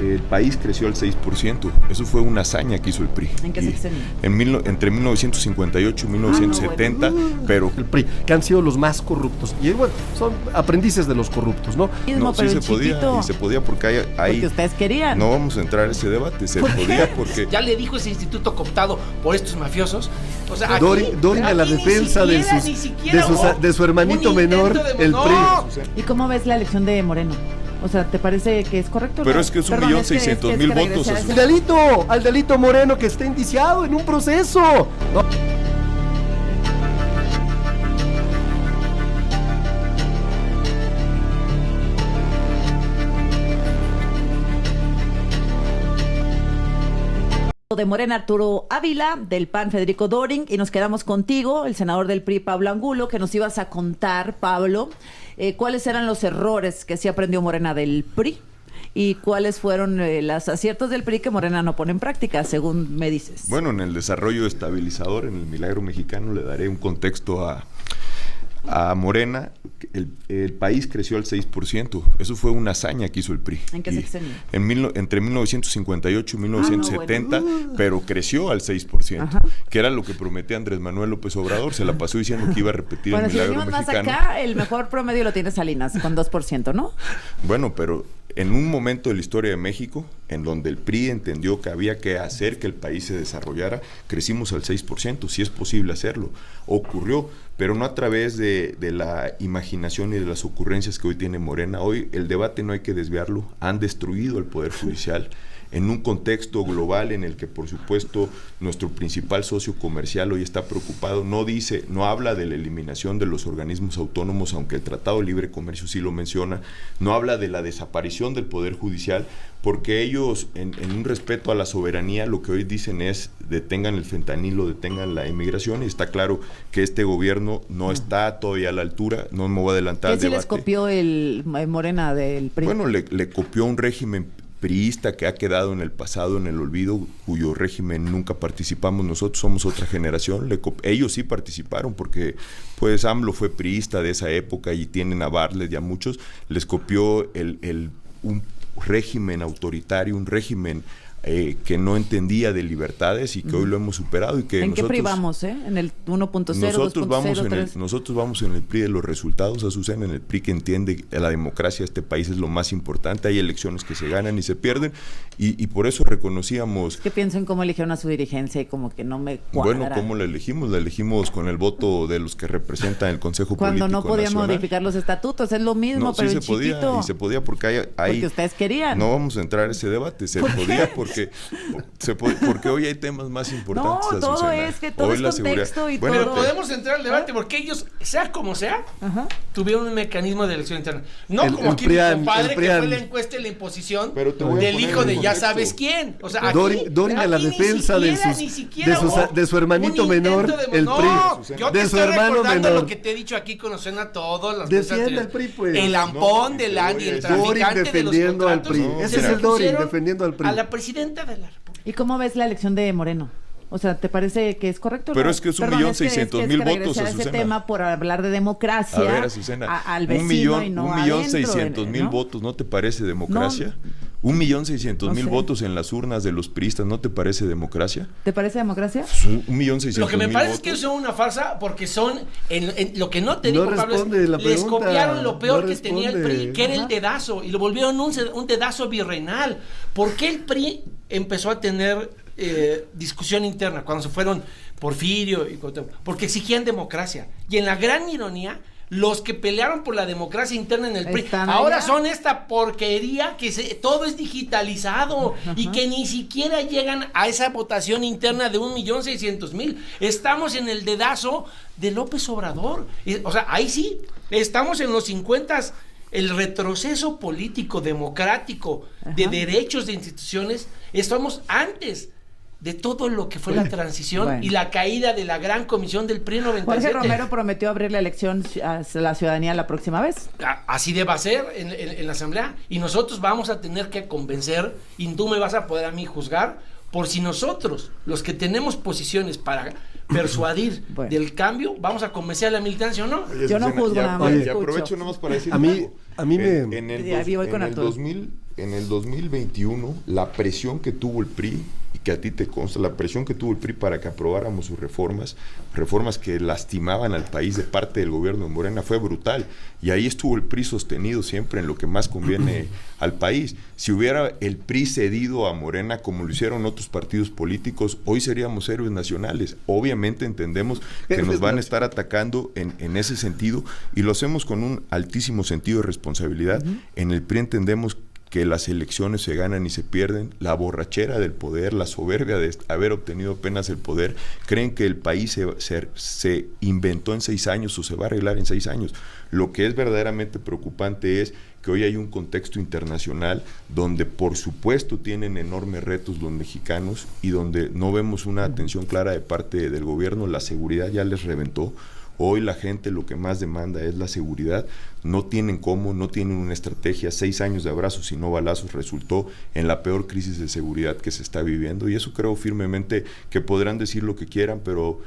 el país creció al 6%. Eso fue una hazaña que hizo el PRI. ¿En qué sexenio? Entre 1958 y 1970, bueno. pero El PRI, que han sido los más corruptos. Y bueno, son aprendices de los corruptos, ¿no? no, pero sí en se podía, chiquito, y se podía porque hay porque ustedes querían. no vamos a entrar a ese debate, se podía porque Ya le dijo ese instituto cooptado por estos mafiosos. O sea, aquí, Dorin a la aquí defensa de su hermanito menor, el PRI. ¿Y cómo ves la elección de Moreno? O sea, ¿te parece que es correcto? Pero es que es 1.600.000 votos. Al delito Moreno que está indiciado en un proceso. ¿No? De Morena, Arturo Ávila, del PAN, Federico Dorin, y nos quedamos contigo, el senador del PRI, Pablo Angulo, que nos ibas a contar, Pablo, cuáles eran los errores que sí aprendió Morena del PRI y cuáles fueron los aciertos del PRI que Morena no pone en práctica, según me dices. Bueno, en el desarrollo estabilizador, en el milagro mexicano, le daré un contexto a Morena. El país creció al 6%. Eso fue una hazaña que hizo el PRI. ¿En qué sexenio? Entre 1958 y 1970, bueno. pero creció al 6%, Ajá. que era lo que prometía Andrés Manuel López Obrador. Se la pasó diciendo que iba a repetir Bueno, el si milagro venimos más mexicano. acá, el mejor promedio lo tiene Salinas, con 2%, ¿no? Bueno, pero en un momento de la historia de México, en donde el PRI entendió que había que hacer que el país se desarrollara, crecimos al 6%, si es posible hacerlo. Ocurrió, pero no a través de la imaginación y de las ocurrencias que hoy tiene Morena. Hoy el debate no hay que desviarlo, han destruido el Poder Judicial en un contexto global en el que, por supuesto, nuestro principal socio comercial hoy está preocupado. No habla de la eliminación de los organismos autónomos, aunque el Tratado de Libre Comercio sí lo menciona. No habla de la desaparición del Poder Judicial, porque ellos, en un respeto a la soberanía, lo que hoy dicen es: detengan el fentanilo, detengan la inmigración, y está claro que este gobierno no está todavía a la altura. No me voy a adelantar al ¿Quién sí debate. les copió el Morena del PRI? Bueno, le copió un régimen priista que ha quedado en el pasado, en el olvido, cuyo régimen nunca participamos. Nosotros somos otra generación. Ellos sí participaron porque pues AMLO fue priista de esa época y tienen a Bartlett y a muchos. Les copió un régimen autoritario, un régimen que no entendía de libertades y que hoy lo hemos superado. Y que ¿En nosotros, qué PRI vamos, en el 1.0, nosotros 2.0, 3? Nosotros vamos en el PRI de los resultados, Azucena, en el PRI que entiende que la democracia de este país es lo más importante. Hay elecciones que se ganan y se pierden, y por eso reconocíamos... Que pienso en cómo eligieron a su dirigencia y como que no me cuadra. Bueno, ¿cómo la elegimos? La elegimos con el voto de los que representan el Consejo Cuando Político no podían Nacional. modificar los estatutos, es lo mismo, No, pero sí en se podía, chiquito. y se podía porque hay Porque ustedes querían. No vamos a entrar a ese debate, se podía porque hoy hay temas más importantes. No, todo Azucena. es que todo Hoy es la contexto seguridad. y Bueno, Pero podemos entrar al debate porque ellos, sea como sea, Ajá. tuvieron un mecanismo de elección interna. No El- como el aquí mi PRIAN, compadre el que PRIAN. fue la encuesta y la imposición Pero te voy a del poner hijo en de ya contexto. sabes quién. O sea, aquí, Dorin a la aquí ni defensa siquiera, de ni siquiera de su hermanito un intento menor, de- el no, PRI. yo te De su estoy hermano recordando menor. lo que te he dicho aquí con Ocena todos los Defiende al PRI, pues. El ampón No, del te año voy y a el decir. Dorin traficante de los defendiendo al contratos. PRI. No, Ese mira. es el Dorin pusieron defendiendo al PRI. A la presidenta de la República. ¿Y cómo ves la elección de Moreno? O sea, ¿te parece que es correcto? Pero no? es que es Perdón, 1.600.000 votos, regresar a ese Azucena. tema por hablar de democracia. A ver, Azucena, Al vecino y no 1.600.000 ¿no? votos, ¿no te parece democracia? 1.600.000 No sé. votos en las urnas de los priistas, ¿no te parece democracia? ¿Te parece democracia? 1.600.000 Lo que me parece es votos. que son una farsa porque son, en lo que no te No digo, Pablo, es, responde la les pregunta, copiaron lo peor no que tenía el responde. PRI, que era Ajá. el dedazo, y lo volvieron un dedazo virreinal. ¿Por qué el PRI empezó a tener discusión interna cuando se fueron Porfirio y Cuauhtémoc? Porque exigían democracia. Y en la gran ironía, los que pelearon por la democracia interna en el PRI Están ahora allá. son esta porquería que todo es digitalizado y que ni siquiera llegan a esa votación interna de 1.600.000. Estamos en el dedazo de López Obrador. O sea, ahí sí, estamos en los 50s. El retroceso político, democrático, de derechos de instituciones, estamos antes de todo lo que fue la transición Bueno. y la caída de la gran comisión del PRI en 97. Jorge Romero prometió abrir la elección a la ciudadanía la próxima vez. Así debe ser en la asamblea, y nosotros vamos a tener que convencer, y tú me vas a poder a mí juzgar por si nosotros, los que tenemos posiciones para persuadir Bueno. del cambio, vamos a convencer a la militancia o no. Oye, Yo no Azucena, juzgo ya- nada más, Y escucho. aprovecho nomás para decir A mí- algo. a mí me- En el, Ya, voy con en el Arturo. en el 2021, la presión que tuvo el PRI, y que a ti te consta, la presión que tuvo el PRI para que aprobáramos sus reformas que lastimaban al país de parte del gobierno de Morena, fue brutal. Y ahí estuvo el PRI sostenido siempre en lo que más conviene al país. Si hubiera el PRI cedido a Morena, como lo hicieron otros partidos políticos, hoy seríamos héroes nacionales. Obviamente entendemos que nos van a estar atacando en ese sentido, y lo hacemos con un altísimo sentido de responsabilidad. En el PRI entendemos que las elecciones se ganan y se pierden, la borrachera del poder, la soberbia de haber obtenido apenas el poder, creen que el país se inventó en 6 años o se va a arreglar en 6 años. Lo que es verdaderamente preocupante es que hoy hay un contexto internacional donde por supuesto tienen enormes retos los mexicanos y donde no vemos una atención clara de parte del gobierno. La seguridad ya les reventó. Hoy la gente lo que más demanda es la seguridad. No tienen cómo, no tienen una estrategia. 6 años de abrazos y no balazos resultó en la peor crisis de seguridad que se está viviendo, y eso creo firmemente que podrán decir lo que quieran, pero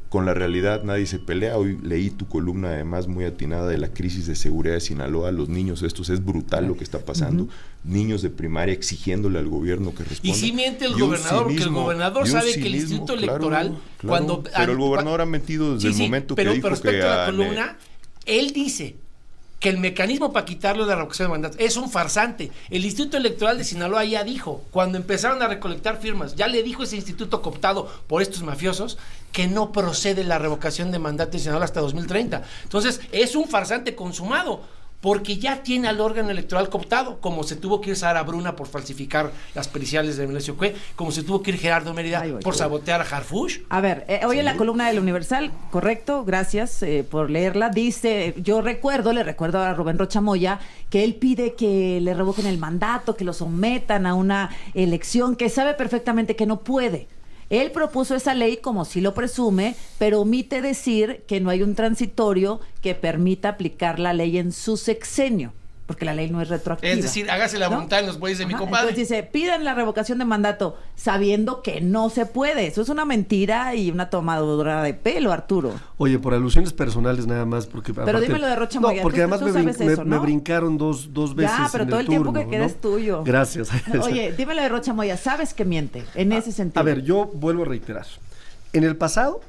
con la realidad nadie se pelea. Hoy leí tu columna además muy atinada de la crisis de seguridad de Sinaloa. Los niños estos, es brutal lo que está pasando. Niños de primaria exigiéndole al gobierno que responda. Y sí miente el gobernador, porque el gobernador sabe que el Instituto Electoral, cuando... Pero el gobernador ha mentido desde el momento que dijo respecto que... a la columna, él dice que el mecanismo para quitarlo de la revocación de mandato es un farsante. El Instituto Electoral de Sinaloa ya dijo, cuando empezaron a recolectar firmas, ya le dijo ese instituto cooptado por estos mafiosos que no procede la revocación de mandato de Sinaloa hasta 2030. Entonces, es un farsante consumado, porque ya tiene al órgano electoral cooptado, como se tuvo que ir Sara Bruna por falsificar las periciales de Melesio Cue, como se tuvo que ir Gerardo Mérida por sabotear a Harfuch. A ver, hoy en la columna del Universal, correcto, gracias por leerla, dice, le recuerdo a Rubén Rocha Moya, que él pide que le revoquen el mandato, que lo sometan a una elección, que sabe perfectamente que no puede. Él propuso esa ley como si lo presume, pero omite decir que no hay un transitorio que permita aplicar la ley en su sexenio, porque la ley no es retroactiva. Es decir, hágase la voluntad en los bueyes de mi compadre. Entonces dice, pidan la revocación de mandato sabiendo que no se puede. Eso es una mentira y una tomadura de pelo, Arturo. Oye, por alusiones personales nada más, porque... Pero dime lo de Rocha Moya. No, porque además me brincaron dos veces. Ya, pero todo el tiempo que queda es tuyo. Gracias. Oye, dime lo de Rocha Moya. ¿Sabes que miente en ese sentido? A ver, yo vuelvo a reiterar. En el pasado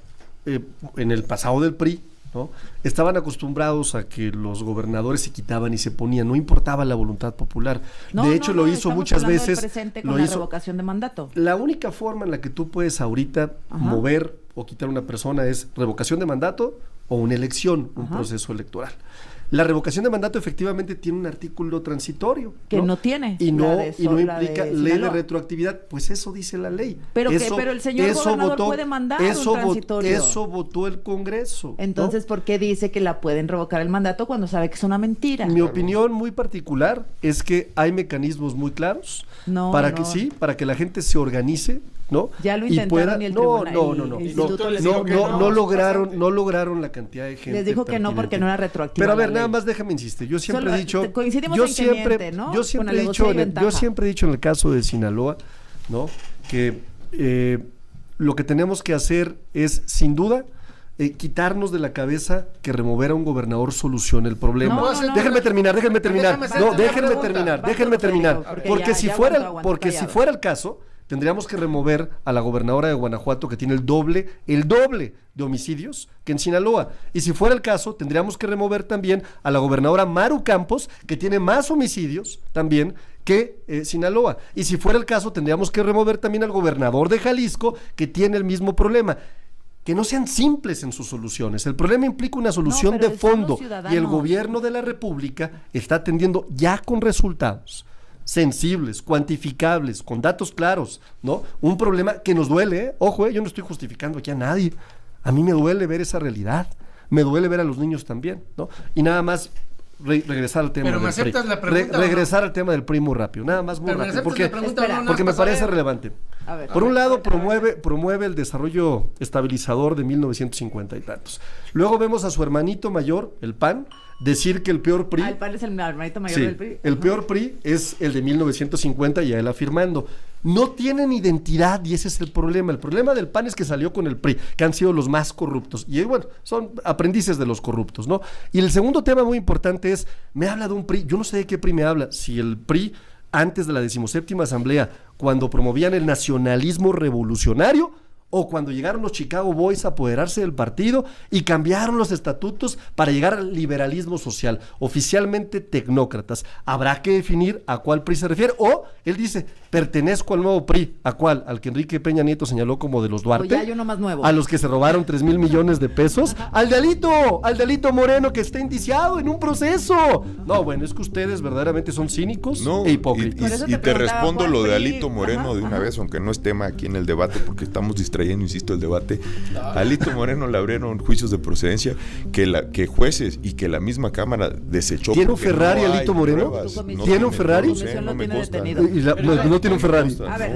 del PRI, ¿no?, estaban acostumbrados a que los gobernadores se quitaban y se ponían, no importaba la voluntad popular. De hecho, lo hizo muchas veces. Con la revocación de mandato. La única forma en la que tú puedes ahorita mover o quitar a una persona es revocación de mandato o una elección, un proceso electoral. La revocación de mandato efectivamente tiene un artículo transitorio, que no tiene, y no implica ley de retroactividad. Pues eso dice la ley. Pero el señor gobernador puede mandar un transitorio. Eso votó el Congreso. Entonces, ¿no? ¿Por qué dice que la pueden revocar el mandato cuando sabe que es una mentira? Mi opinión muy particular es que hay mecanismos muy claros para que la gente se organice, ¿no? Ya lo intentaron y el tribunal. No lograron la cantidad de gente. Les dijo que no porque no era retroactivo. Pero a ver, nada más déjame insistir. Yo siempre he dicho, yo siempre he dicho en el caso de Sinaloa, ¿no?, que lo que tenemos que hacer es, sin duda, quitarnos de la cabeza que remover a un gobernador solucione el problema. Déjenme terminar. Porque si fuera el caso, tendríamos que remover a la gobernadora de Guanajuato, que tiene el doble de homicidios que en Sinaloa. Y si fuera el caso, tendríamos que remover también a la gobernadora Maru Campos, que tiene más homicidios también que Sinaloa. Y si fuera el caso, tendríamos que remover también al gobernador de Jalisco, que tiene el mismo problema. Que no sean simples en sus soluciones. El problema implica una solución de fondo, y el gobierno de la República está atendiendo ya con resultados sensibles, cuantificables, con datos claros, ¿no? Un problema que nos duele, ojo, yo no estoy justificando aquí a nadie. A mí me duele ver esa realidad, me duele ver a los niños también, ¿no? Y nada más regresar al tema del PRI. ¿Pero me aceptas la pregunta? Regresar al tema del PRI muy rápido, nada más muy rápido, porque me parece relevante. Por un lado, promueve el desarrollo estabilizador de 1950 y tantos. Luego vemos a su hermanito mayor, el PAN, decir que el peor PRI... el PAN es el hermanito mayor del PRI. El peor PRI es el de 1950, y a él afirmando. No tienen identidad, y ese es el problema. El problema del PAN es que salió con el PRI, que han sido los más corruptos. Y bueno, son aprendices de los corruptos, ¿no? Y el segundo tema muy importante es, me habla de un PRI, yo no sé de qué PRI me habla. Si el PRI antes de la 17ª Asamblea, cuando promovían el nacionalismo revolucionario, o cuando llegaron los Chicago Boys a apoderarse del partido y cambiaron los estatutos para llegar al liberalismo social, oficialmente tecnócratas. Habrá que definir a cuál PRI se refiere, o él dice, pertenezco al nuevo PRI, ¿a cuál? Al que Enrique Peña Nieto señaló como de los Duarte, ya hay uno más nuevo. a los que se robaron 3,000 millones de pesos, al delito Moreno que está indiciado en un proceso. No, bueno, es que ustedes verdaderamente son cínicos e hipócritas. Y te respondo lo de Alito Moreno de una vez, aunque no es tema aquí en el debate, porque estamos distrayendo, insisto, el debate. A Alito Moreno le abrieron juicios de procedencia que jueces y que la misma Cámara desechó. ¿Tiene un Ferrari Alito Moreno? ¿Tiene un Ferrari? No me consta. No tiene un Ferrari. A ver,